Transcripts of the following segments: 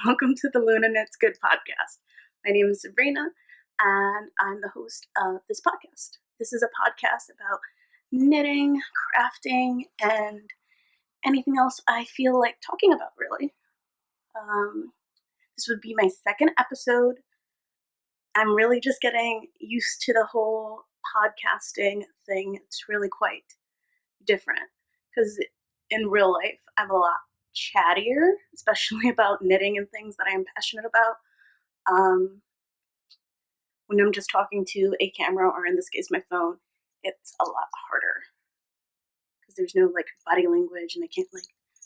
Welcome to the Luna Knits Good podcast. My name is Sabrina, and I'm the host of this podcast. This is a podcast about knitting, crafting, and anything else I feel like talking about, really. This would be my second episode. I'm really just getting used to the whole podcasting thing. It's really quite different because in real life, I'm a lot chattier, especially about knitting and things that I'm passionate about. When I'm just talking to a camera, or in this case my phone, it's a lot harder because there's no body language and I can't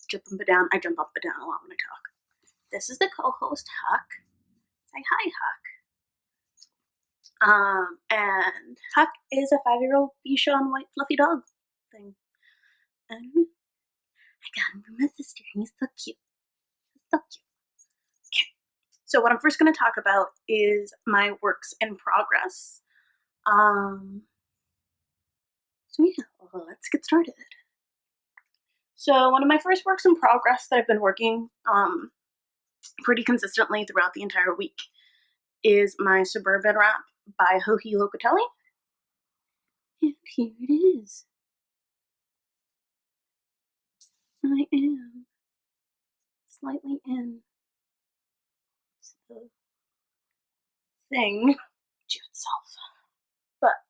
jump up and down. I jump up and down a lot when I talk. This is the co-host, Huck. Say hi, Huck. And Huck is a 5-year-old Bichon white fluffy dog thing. And I got him from my sister. He's so cute. Okay. So what I'm first going to talk about is my works in progress. So yeah, let's get started. So one of my first works in progress that I've been working pretty consistently throughout the entire week is my Suburban Wrap by Joji Locatelli. And here it is. I am slightly in the thing to itself. But,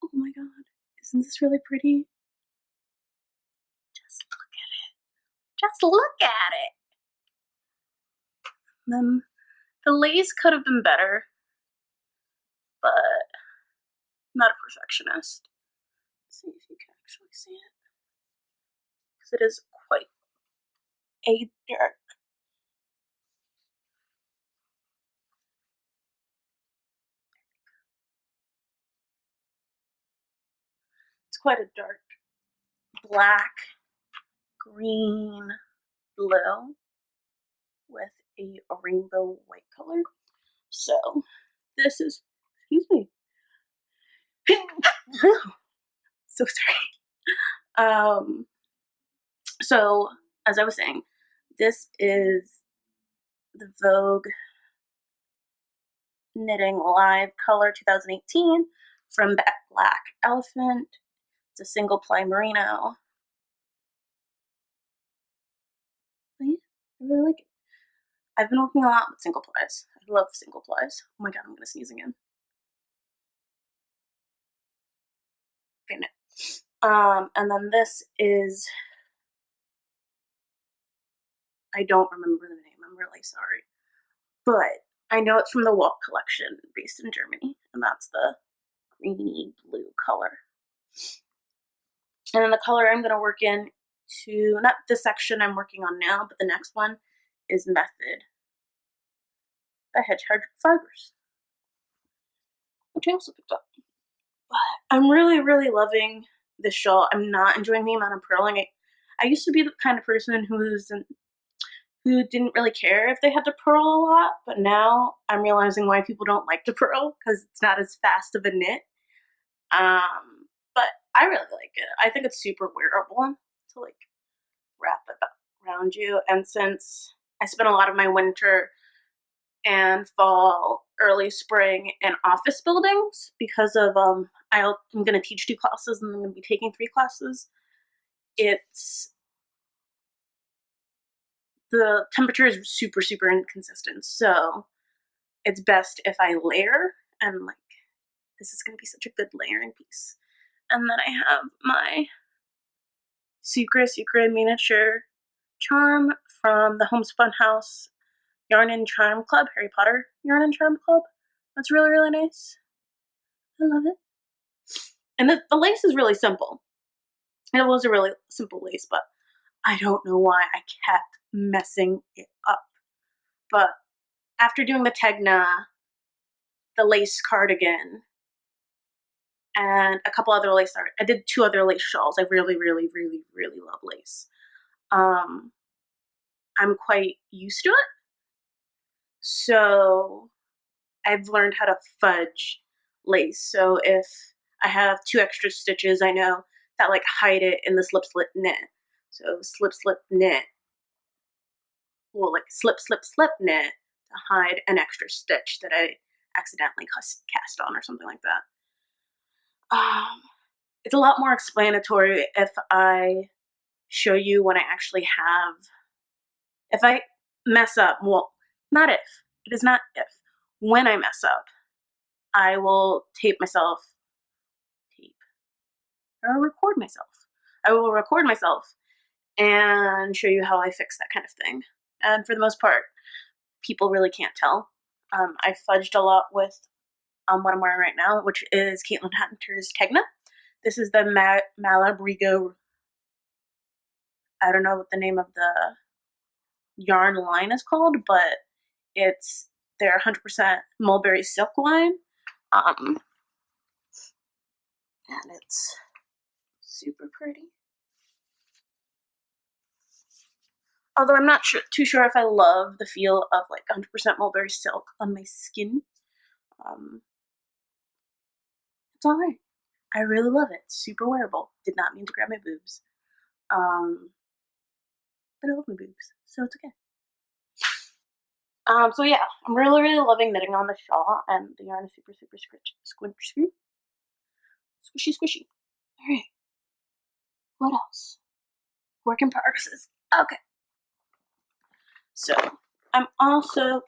oh my god, isn't this really pretty? Just look at it. Just look at it! Then the lace could have been better, but I'm not a perfectionist. Let's see if you can actually see it. Because it is quite a dark. It's quite a dark black, green, blue with a rainbow white color. So this is, excuse me. So sorry. So as I was saying, this is the Vogue Knitting Live Color 2018 from Black Elephant. It's a single ply merino. But yeah, I really like it. I've been working a lot with single plies. I love single plies. Oh my god, I'm gonna sneeze again. Okay, no. And then this is, I don't remember the name, I'm really sorry. But I know it's from the Walk collection based in Germany, and that's the greeny blue color. And then the color I'm going to work in to, not the section I'm working on now, but the next one is Method by Hedgehog Fibers, which I also picked up. But I'm really, really loving this shawl. I'm not enjoying the amount of purling. I used to be the kind of person who didn't really care if they had to purl a lot, but now I'm realizing why people don't like to purl, because it's not as fast of a knit. But I really like it. I think it's super wearable to wrap it around you. And since I spent a lot of my winter and fall, early spring in office buildings because of I'm going to teach 2 classes and I'm going to be taking 3 classes, the temperature is super, super inconsistent. So it's best if I layer, and this is going to be such a good layering piece. And then I have my Secret miniature charm from the Homespun House Yarn and Charm Club, Harry Potter Yarn and Charm Club. That's really, really nice. I love it. And the lace is really simple. It was a really simple lace, but I don't know why I kept messing it up. But after doing the Tegna, the lace cardigan, and a couple other lace art, I did 2 other lace shawls. I really, really, really, really love lace. I'm quite used to it. So I've learned how to fudge lace. So if I have 2 extra stitches, I know that hide it in the slip knit. So slip knit will like slip knit to hide an extra stitch that I accidentally cast on or something like that. It's a lot more explanatory if I show you when I actually have, if I mess up, well, not if, it is not if, when I mess up, I will record myself. I will record myself and show you how I fix that kind of thing. And for the most part, people really can't tell. I fudged a lot with what I'm wearing right now, which is Caitlin Hunter's Tegna. This is the Malabrigo. I don't know what the name of the yarn line is called, but it's their 100% mulberry silk line. And it's super pretty. Although I'm not too sure if I love the feel of like 100% mulberry silk on my skin. It's alright. I really love it. It's super wearable. Did not mean to grab my boobs. But I love my boobs, so it's okay. So yeah, I'm really loving knitting on the shawl, and the yarn is super squishy. Squishy. Alright. What else? Work in progress. Okay. So, it's also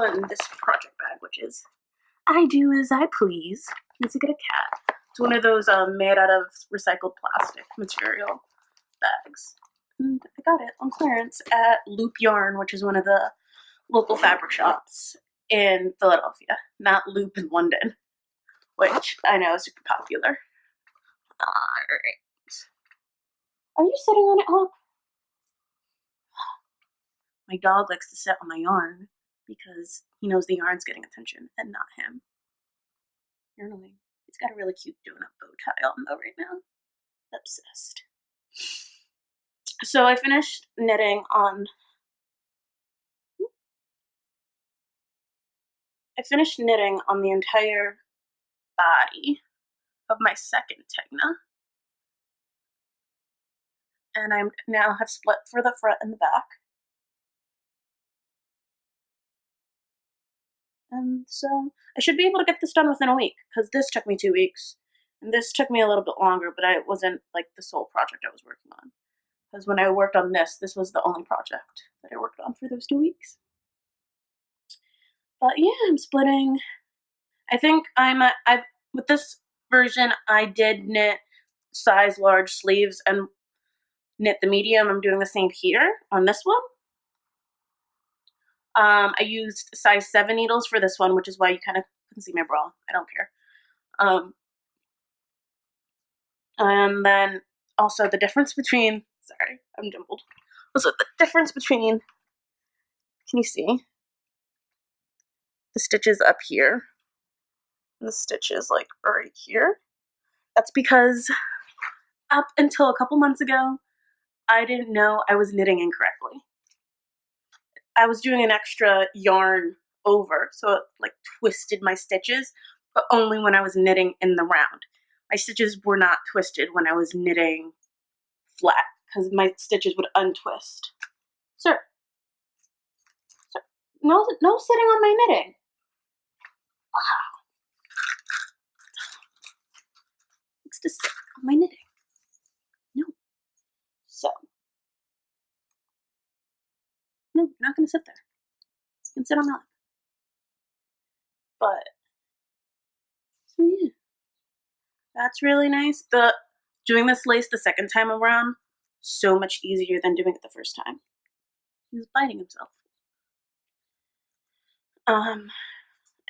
in this project bag, which is I do as I please. Let's get a cat. It's one of those made out of recycled plastic material bags. And I got it on clearance at Loop Yarn, which is one of the local fabric shops in Philadelphia, not Loop in London, which I know is super popular. Alright. Are you sitting on it, Hawk? My dog likes to sit on my yarn because he knows the yarn's getting attention and not him. You're annoying. He's got a really cute donut bow tie on though right now. Obsessed. So I finished knitting on the entire body of my second Tegna. And I now have split for the front and the back. And so I should be able to get this done within a week, because this took me 2 weeks. And this took me a little bit longer, but it wasn't like the sole project I was working on. Because when I worked on this was the only project that I worked on for those 2 weeks. But yeah, I'm splitting. I think with this version, I did knit size large sleeves and knit the medium. I'm doing the same here on this one. I used size 7 needles for this one, which is why you kind of can see my bra. I don't care. And then also the difference between, sorry, I'm jumbled. Also the difference between, can you see? The stitches up here. And the stitches like right here. That's because up until a couple months ago, I didn't know I was knitting incorrectly. I was doing an extra yarn over, so it like twisted my stitches, but only when I was knitting in the round. My stitches were not twisted when I was knitting flat, because my stitches would untwist. Sir, no sitting on my knitting. Wow. Likes to sit on my knitting. No. So. No, you're not going to sit there. You can sit on my lap. But, so yeah. That's really nice. Doing this lace the second time around, so much easier than doing it the first time. He was biting himself.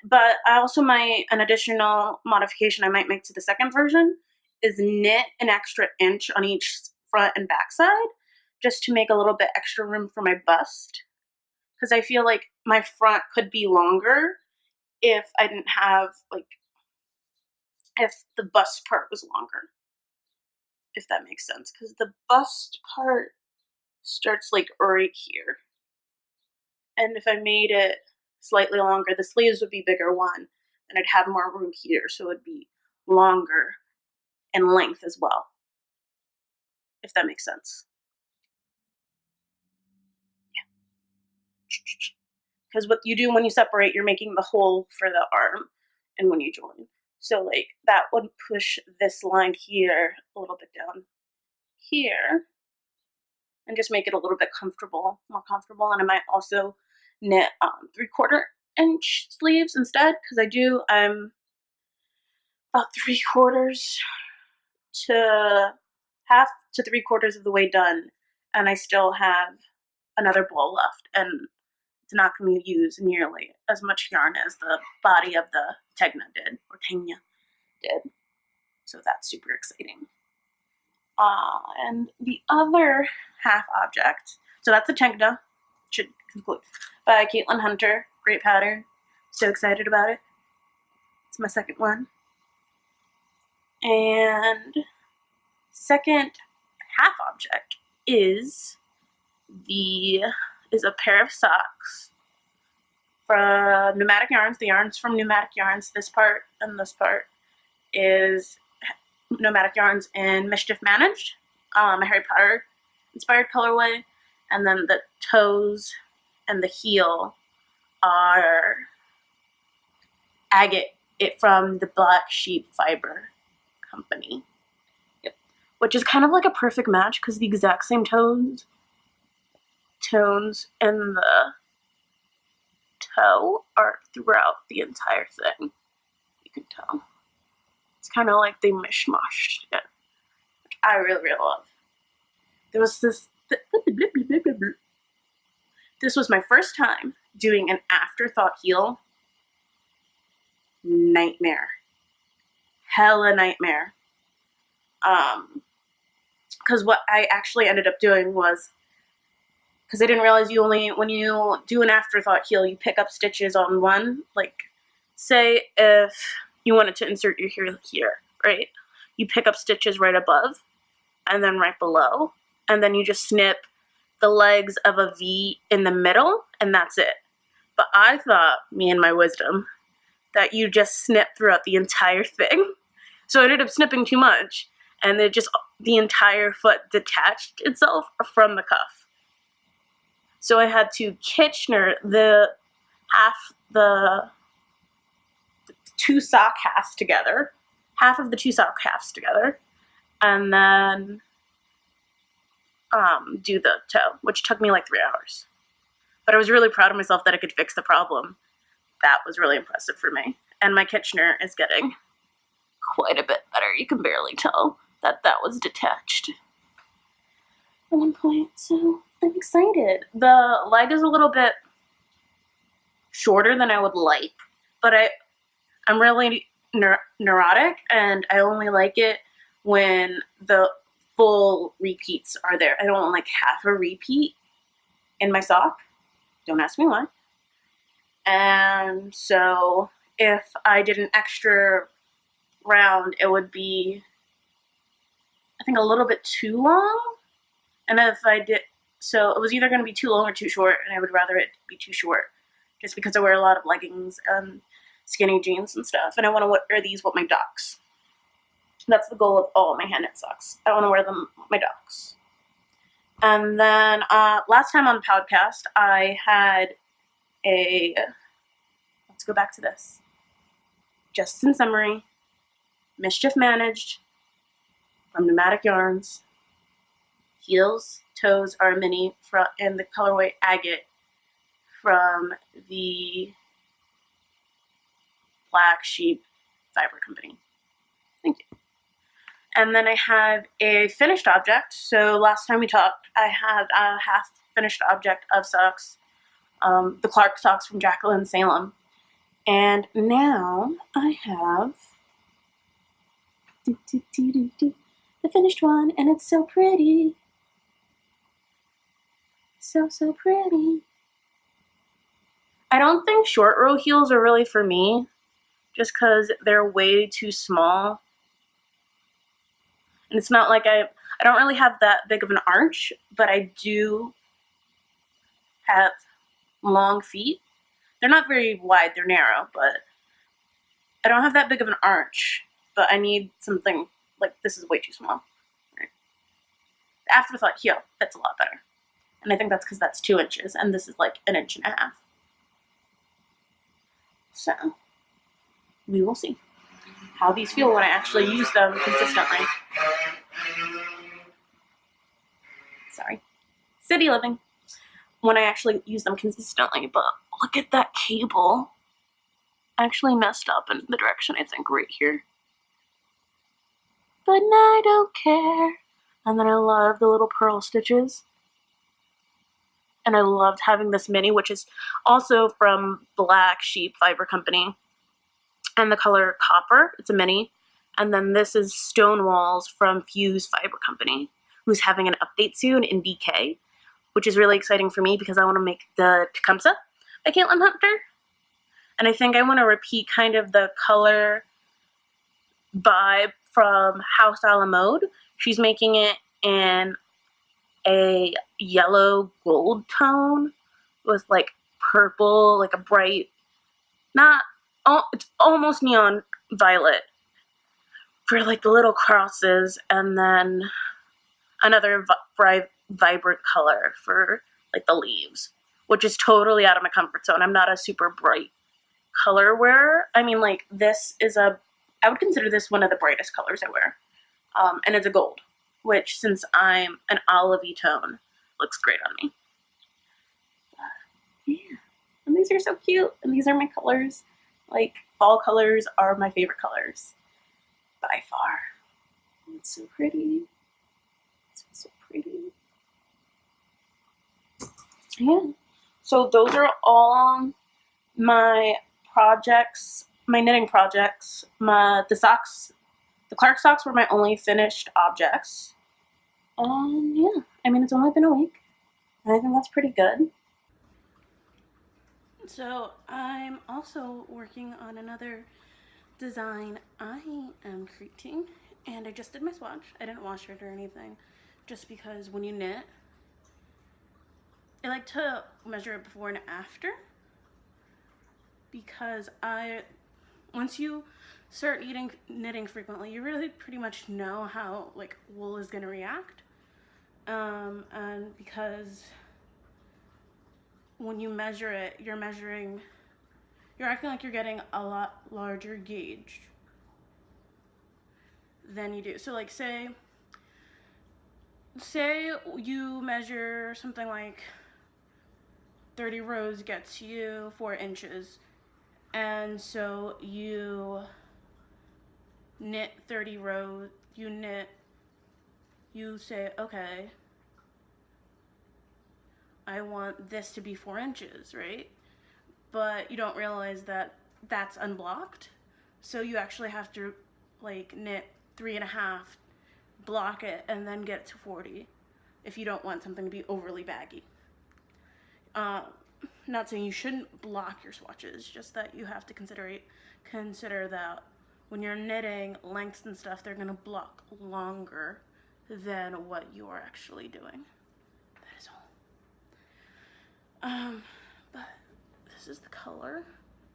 But an additional modification I might make to the second version is knit an extra inch on each front and back side, just to make a little bit extra room for my bust. Because I feel like my front could be longer if I didn't have, like, if the bust part was longer. If that makes sense. Because the bust part starts, like, right here. And if I made it slightly longer, the sleeves would be bigger, one, and I'd have more room here, so it'd be longer in length as well. If that makes sense. because what you do when you separate, you're making the hole for the arm, and when you join. So like that would push this line here a little bit down here, and just make it a little bit more comfortable. And I might also knit 3/4 inch sleeves instead, because I'm about 3/4 to half to 3/4 of the way done, and I still have another ball left, and it's not going to use nearly as much yarn as the body of the Tegna did, or Tegna did. So that's super exciting. And the other half object, so that's the Tegna, should conclude, by Caitlin Hunter. Great pattern. So excited about it. It's my second one. And second half object is a pair of socks from Pneumatic Yarns. The yarn's from Pneumatic Yarns. This part and this part is Pneumatic Yarns in Mischief Managed, a Harry Potter inspired colorway, and then the toes and the heel are agate from the Black Sheep Fiber Company. Yep. Which is kind of like a perfect match, because the exact same tones in the toe are throughout the entire thing. You can tell. It's kind of like they mishmashed it, which I really, really love. There was this was my first time doing an afterthought heel. Nightmare. Hella nightmare. Because what I actually ended up doing was, because I didn't realize when you do an afterthought heel, you pick up stitches on one. Like, say if you wanted to insert your heel here, right? You pick up stitches right above and then right below, and then you just snip the legs of a V in the middle, and that's it. But I thought, me and my wisdom, that you just snip throughout the entire thing. So I ended up snipping too much, and the entire foot detached itself from the cuff. So I had to Kitchener the two sock halves together, half of the two sock halves together, and then do the toe, which took me like 3 hours. But I was really proud of myself that I could fix the problem. That was really impressive for me. And my Kitchener is getting quite a bit better. You can barely tell that was detached at one point. So I'm excited. The leg is a little bit shorter than I would like, but I'm really neurotic, and I only like it when the full repeats are there. I don't want like half a repeat in my sock. Don't ask me why. And so if I did an extra round, it would be, I think, a little bit too long. And if I did, so it was either going to be too long or too short, and I would rather it be too short, just because I wear a lot of leggings and skinny jeans and stuff, and I want to wear these with my docs. That's the goal of all my hand knit socks. I want to wear them with my docs. And then last time on the podcast, I had let's go back to this. Just in summary, Mischief Managed from Pneumatic Yarns. Heels, toes are mini in the colorway Agate from the Black Sheep Fiber Company. Thank you. And then I have a finished object. So last time we talked, I had a half finished object of socks, the Clark socks from Jacqueline Salem. And now I have the finished one, and it's so pretty. So pretty. I don't think short row heels are really for me, just because they're way too small. And it's not like I don't really have that big of an arch, but I do have long feet. They're not very wide, they're narrow, but I don't have that big of an arch, but I need something like this is way too small. Right. The afterthought heel fits a lot better. And I think that's because that's 2 inches, and this is like 1.5 inches. So we will see how these feel when I actually use them consistently. Sorry. City living. When I actually use them consistently, but look at that cable. I actually messed up in the direction, I think, right here. But I don't care. And then I love the little pearl stitches. And I loved having this mini, which is also from Black Sheep Fiber Company. And the color Copper, it's a mini. And then this is Stonewalls from Fuse Fiber Company, who's having an update soon in BK, which is really exciting for me because I want to make the Tecumseh by Caitlin Hunter. And I think I want to repeat kind of the color vibe from House a la Mode. She's making it in a yellow gold tone with like purple, like a bright, it's almost neon violet for like the little crosses, and then another bright, vibrant color for like the leaves, which is totally out of my comfort zone. I'm not a super bright color wearer. I mean, like, this is I would consider this one of the brightest colors I wear. And it's a gold, which, since I'm an olivey tone, looks great on me. Yeah. And these are so cute. And these are my colors. Like, fall colors are my favorite colors by far. It's so pretty. It's so pretty. Yeah. So those are all my projects, my knitting projects. The socks, the Clark socks were my only finished objects. Yeah, I mean, it's only been a week, and I think that's pretty good. So I'm also working on another design I am creating, and I just did my swatch. I didn't wash it or anything, just because when you knit, I like to measure it before and after, because once you start knitting frequently, you really pretty much know how like wool is gonna react, and because when you measure it, you're acting like you're getting a lot larger gauge than you do. So like say you measure something like 30 rows gets you 4 inches, and so you knit 30 rows, you say, okay, I want this to be 4 inches, right? But you don't realize that that's unblocked, so you actually have to like knit 3.5, block it, and then get it to 40 if you don't want something to be overly baggy. Not saying you shouldn't block your swatches, just that you have to consider that when you're knitting lengths and stuff, they're gonna block longer than what you are actually doing. That is all. But this is the color.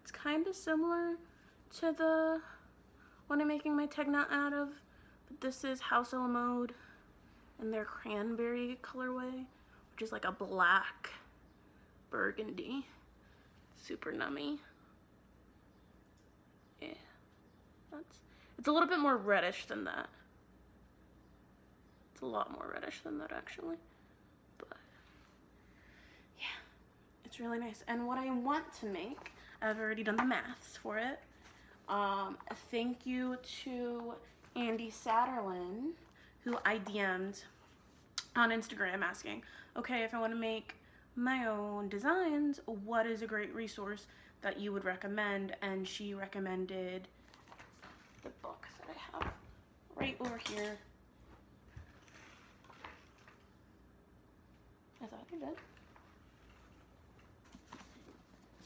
It's kind of similar to the one I'm making my tech knot out of, but this is House a la Mode in their cranberry colorway, which is like a black burgundy. Super nummy. Yeah, it's a little bit more reddish than that. It's a lot more reddish than that, actually. But yeah, it's really nice. And what I want to make, I've already done the maths for it. Thank you to Andy Satterlin, who I DM'd on Instagram asking, okay, if I want to make my own designs, what is a great resource that you would recommend? And she recommended the book that I have right over here. I thought I did.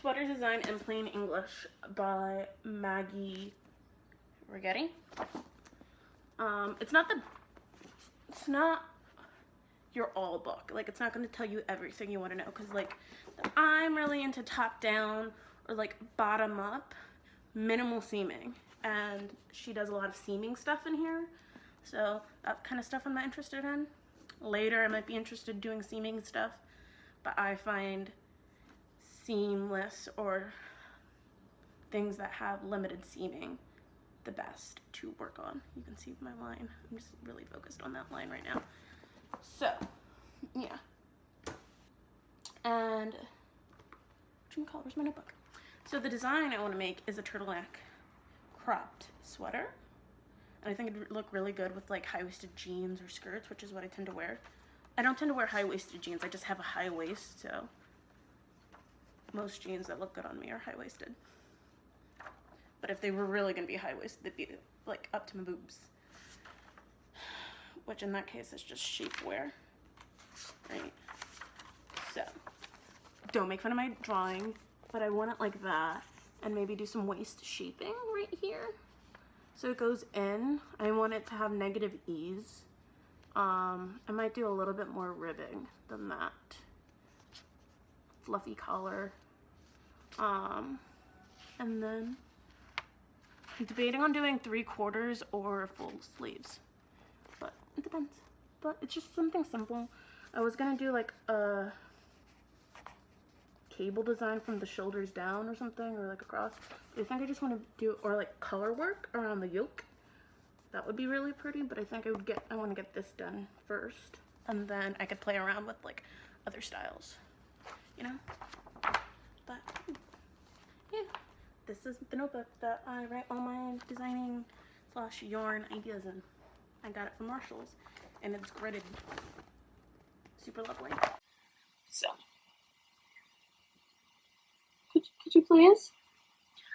Sweater Design in Plain English by Maggie Rigetti. It's not your all book. Like, it's not going to tell you everything you want to know, because like I'm really into top down or like bottom up minimal seaming, and she does a lot of seaming stuff in here, so that kind of stuff I'm not interested in. Later I might be interested in doing seaming stuff, but I find seamless or things that have limited seaming the best to work on. You can see my line. I'm just really focused on that line right now. So, yeah. And, where's my notebook? So the design I want to make is a turtleneck cropped sweater. And I think it'd look really good with like high-waisted jeans or skirts, which is what I tend to wear. I don't tend to wear high-waisted jeans. I just have a high waist, so most jeans that look good on me are high-waisted. But if they were really going to be high-waisted, they'd be like up to my boobs. Which in that case is just shapewear, right? So, don't make fun of my drawing, but I want it like that. And maybe do some waist shaping right here. So it goes in. I want it to have negative ease. I might do a little bit more ribbing than that. Fluffy collar. And then I'm debating on doing 3/4 or full sleeves. But it depends. But it's just something simple. I was gonna do like a cable design from the shoulders down or something, or like across. I think I just want to do, or like color work around the yoke. That would be really pretty, but I think I want to get this done first, and then I could play around with like other styles, you know? But yeah, this is the notebook that I write all my designing / yarn ideas in. I got it from Marshall's, and it's gridded. Super lovely. So, could you please?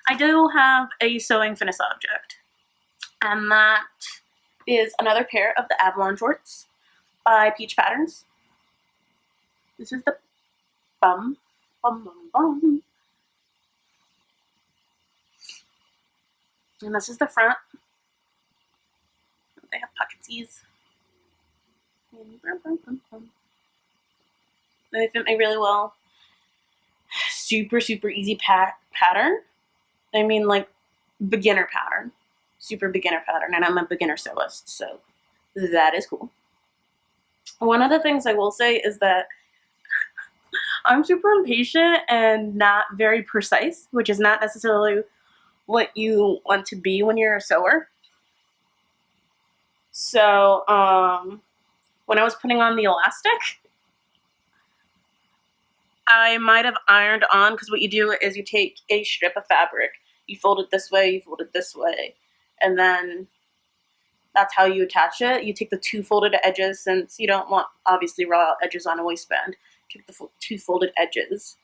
I do have a sewing finished object, and that is another pair of the Avalon shorts by Peach Patterns. This is the bum. And this is the front. They have pocketsies. They fit me really well. Super easy pattern. I mean, like, beginner pattern. Super beginner pattern. And I'm a beginner sewist, so that is cool. One of the things I will say is that I'm super impatient and not very precise, which is not necessarily what you want to be when you're a sewer. So, when I was putting on the elastic, I might have ironed on, because what you do is you take a strip of fabric, you fold it this way, you fold it this way, and then that's how you attach it. You take the two folded edges, since you don't want, obviously, raw edges on a waistband. Take the two folded edges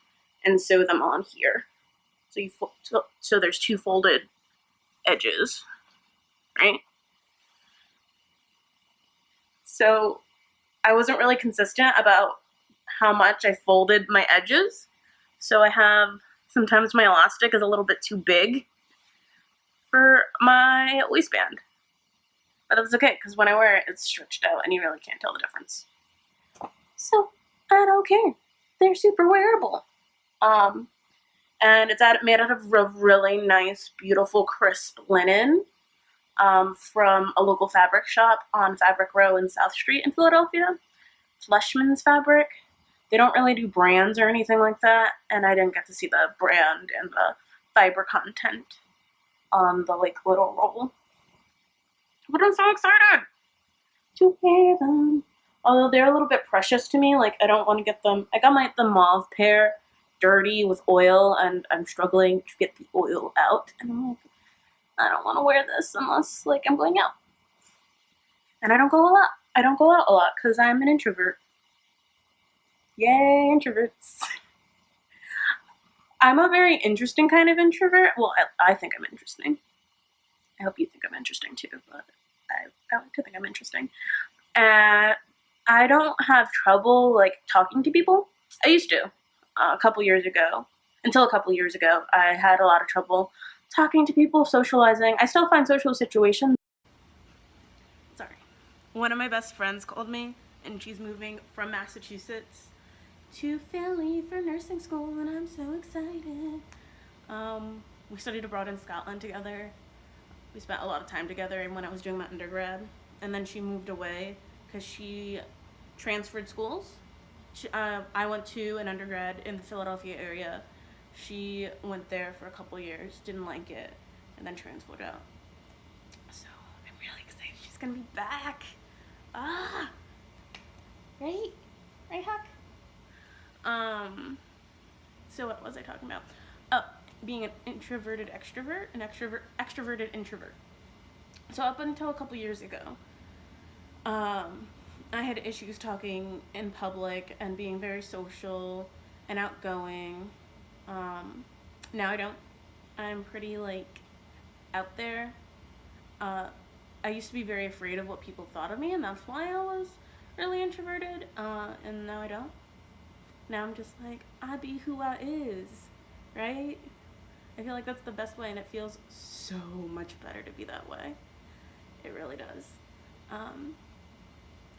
and sew them on here. So there's two folded edges, right? So I wasn't really consistent about how much I folded my edges. So I have, sometimes my elastic is a little bit too big for my waistband. But that's okay, because when I wear it, it's stretched out and you really can't tell the difference. So I don't care. They're super wearable. And it's made out of really nice, beautiful, crisp linen from a local fabric shop on Fabric Row in South Street in Philadelphia. Fleshman's Fabric. They don't really do brands or anything like that, and I didn't get to see the brand and the fiber content on the like little roll. But I'm so excited to wear them. Although they're a little bit precious to me, like I don't want to get them. I got the mauve pair dirty with oil, and I'm struggling to get the oil out. And I'm like, I don't want to wear this unless like I'm going out. And I don't go a lot. I don't go out a lot because I'm an introvert. Yay, introverts. I'm a very interesting kind of introvert. Well, I think I'm interesting. I hope you think I'm interesting too, but I like to think I'm interesting. And I don't have trouble like talking to people. I used to a couple years ago. Until a couple years ago, I had a lot of trouble talking to people, socializing. I still find social situations. Sorry. One of my best friends called me, and she's moving from Massachusetts to Philly for nursing school, and I'm so excited. We studied abroad in Scotland together. We spent a lot of time together when I was doing my undergrad, and then she moved away because she transferred schools, I went to an undergrad in the Philadelphia area. She went there for a couple years, didn't like it, and then transferred out. So I'm really excited. She's gonna be back. Ah, right, right, Huck. So what was I talking about? Oh, being an introverted extrovert, an extroverted introvert. So up until a couple years ago, I had issues talking in public and being very social and outgoing. Now I don't. I'm pretty like out there. Uh, I used to be very afraid of what people thought of me, and that's why I was really introverted. And now I don't. Now I'm just like, I be who I is, right? I feel like that's the best way, and it feels so much better to be that way. It really does. Um,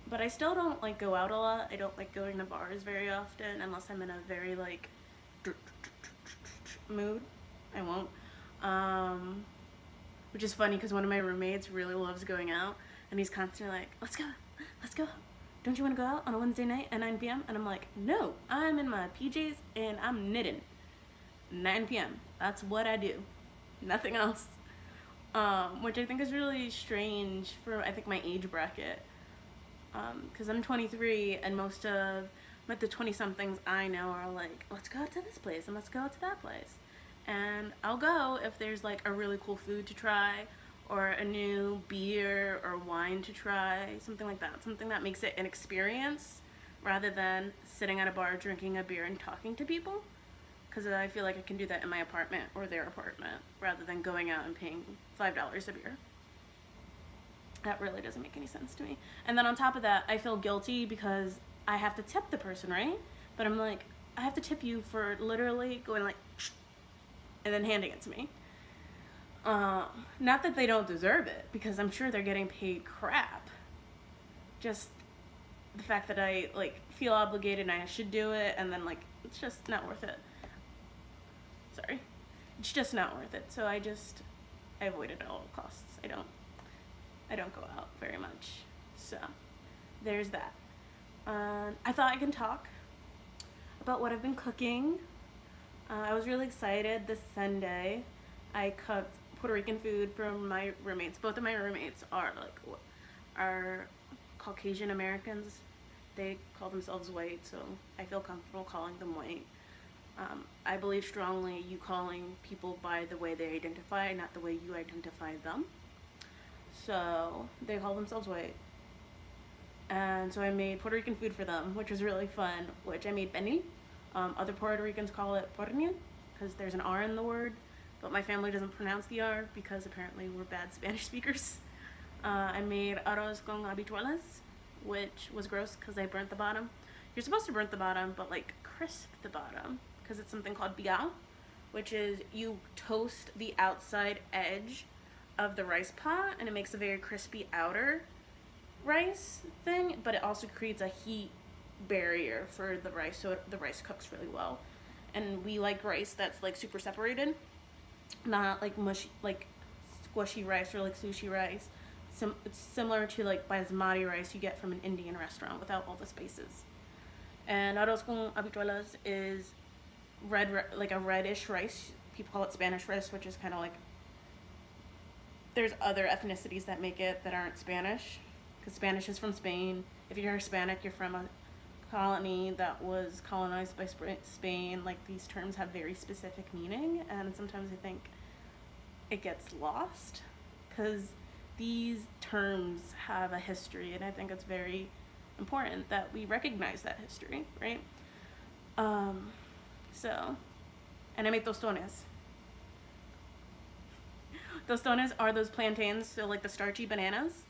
but I still don't like go out a lot. I don't like going to bars very often unless I'm in a very like mood. I won't. Um, which is funny because one of my roommates really loves going out, and he's constantly like, "Let's go, let's go. Don't you want to go out on a Wednesday night at 9 p.m.?" And I'm like, "No, I'm in my PJs and I'm knitting. 9 p.m. That's what I do. Nothing else." Which I think is really strange for I think my age bracket. Because I'm 23 and most of like the 20 somethings I know are like, let's go to this place and let's go to that place. And I'll go if there's like a really cool food to try or a new beer or wine to try, something like that. Something that makes it an experience rather than sitting at a bar drinking a beer and talking to people. Because I feel like I can do that in my apartment or their apartment rather than going out and paying $5 a beer. That really doesn't make any sense to me. And then on top of that, I feel guilty because I have to tip the person, right? But I'm like, I have to tip you for literally going like, and then handing it to me. Not that they don't deserve it, because I'm sure they're getting paid crap. Just the fact that I like feel obligated and I should do it, and then like it's just not worth it. Sorry, it's just not worth it. So I avoid it at all costs. I don't go out very much. So there's that. I thought I can talk about what I've been cooking. I was really excited this Sunday. I cooked Puerto Rican food for my roommates. Both of my roommates are Caucasian Americans. They call themselves white, so I feel comfortable calling them white. I believe strongly you calling people by the way they identify, not the way you identify them. So they call themselves white. And so I made Puerto Rican food for them, which was really fun, which I made pernil. Other Puerto Ricans call it pernil because there's an R in the word, but my family doesn't pronounce the R because apparently we're bad Spanish speakers. I made arroz con habichuelas, which was gross because I burnt the bottom. You're supposed to burn the bottom, but like crisp the bottom because it's something called biao, which is you toast the outside edge of the rice pot and it makes a very crispy outer rice thing, but it also creates a heat barrier for the rice so the rice cooks really well. And we like rice that's like super separated, not like mushy, like squishy rice or like sushi rice. It's similar to like basmati rice you get from an Indian restaurant without all the spices. And arroz con habichuelas is like a reddish rice. People call it Spanish rice, which is kind of like, there's other ethnicities that make it that aren't Spanish, because Spanish is from Spain. If you're Hispanic, you're from a colony that was colonized by Spain. Like these terms have very specific meaning, and sometimes I think it gets lost because these terms have a history, and I think it's very important that we recognize that history, right? So, and I make tostones. Tostones are those plantains, so like the starchy bananas,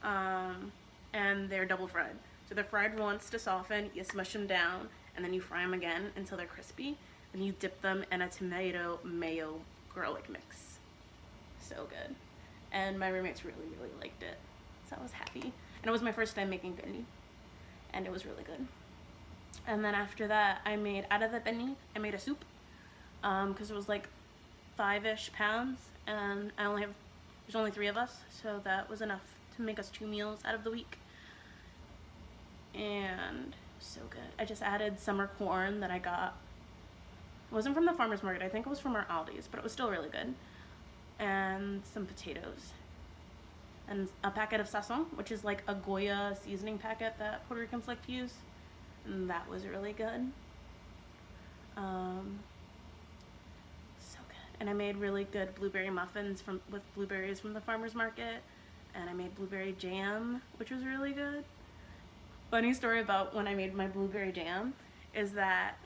and they're double fried. So they're fried once to soften, you smush them down, and then you fry them again until they're crispy, and you dip them in a tomato mayo garlic mix. So good. And my roommates really, really liked it, so I was happy. And it was my first time making penne, and it was really good. And then after that, out of the penne, I made a soup, because it was like 5-ish pounds, and there's only 3 of us, so that was enough to make us 2 meals out of the week. And So good. I just added summer corn that I got. It wasn't from the farmer's market. I think it was from our Aldi's, but it was still really good. And some potatoes. And a packet of sazon, which is like a Goya seasoning packet that Puerto Ricans like to use. And that was really good. So good. And I made really good blueberry muffins with blueberries from the farmer's market. And I made blueberry jam, which was really good. Funny story about when I made my blueberry jam is that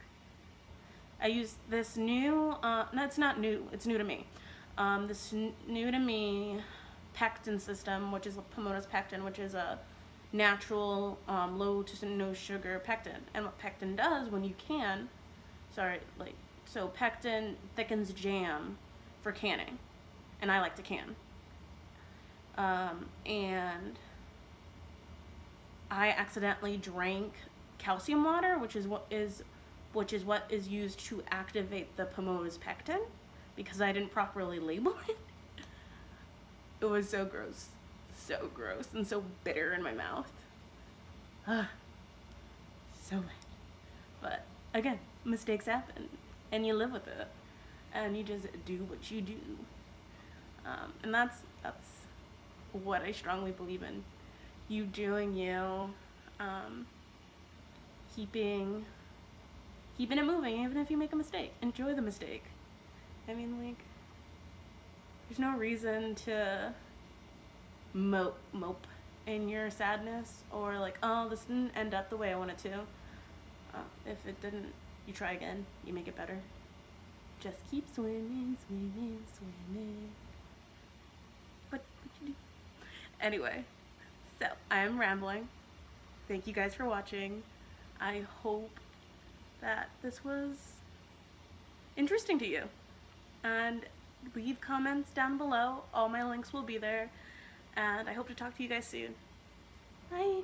I used this new, no, it's not new, it's new to me. This new to me pectin system, which is Pomona's pectin, which is a natural low to no sugar pectin. And what pectin does when you can, so pectin thickens jam for canning, and I like to can. And I accidentally drank calcium water, which is what is used to activate the Pomona's pectin, because I didn't properly label it. It was so gross, and so bitter in my mouth. So bad. But again, mistakes happen, and you live with it, and you just do what you do. And that's what I strongly believe in. You doing you, keeping it moving, even if you make a mistake. Enjoy the mistake. I mean, like, there's no reason to mope in your sadness, or like, oh, this didn't end up the way I wanted to. If it didn't, you try again. You make it better. Just keep swimming, swimming, swimming. What you do? Anyway, so I'm rambling. Thank you guys for watching. I hope that this was interesting to you. And leave comments down below. All my links will be there. And I hope to talk to you guys soon. Bye.